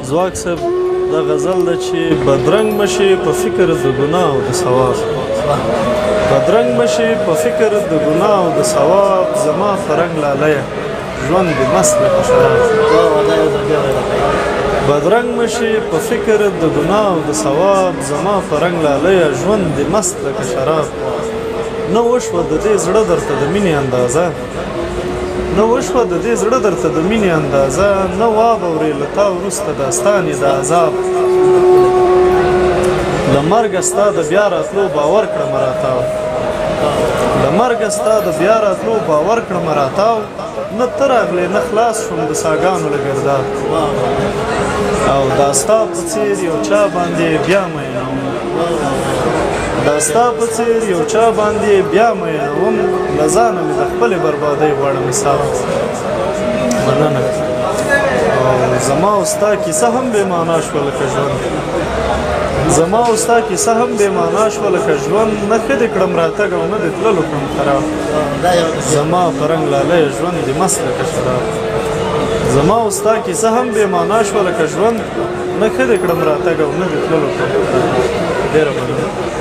ځواک صاحب دا غزل ده چې بدرنګ مشي په فکر د ګناه او د ثواب بدرنګ مشي په فکر د ګناه او د ثواب زما فرنګ لالیه ژوند دې مست لکه شراب بدرنګ مشي په فکر د ګناه او د ثواب زما فرنګ لالیه ژوند دې مست لکه شراب نه وشوه د دې زړه درته د مینې اندازه نه وشوه د دې زړه درته د مینې اندازه نه واورې له تا وروسته داستان یې د عذاب له مرګه ستا د بیا راتلو باور کړم راتاو له مرګه ستا د بیا راتلو باور کړم راتاو نه ته راغلې نه خلاص شوم د ساګانو له ګرداب او دا ستا په څېر یو چا باندې بیا مینوم دا ستا په څېر یو چا باندې بیا مینوم له ځانه مې د خپلې بربادۍ غواړم حساب مننه او زما او ستا کیسه هم بې معنا شوه لکه ژوند زما او ستا کیسه هم بې معنا شوه لکه ژوند نه ښه دې کړم راتګ او نه دې تللو کړم خراب زما په رنګ لالیه ژوند دې مست لکه شراب زما او ستا کیسه هم بې معنا شوه لکه ژوند نه ښه دې کړم راتګ او نه دې تللو کړم ډېره مننه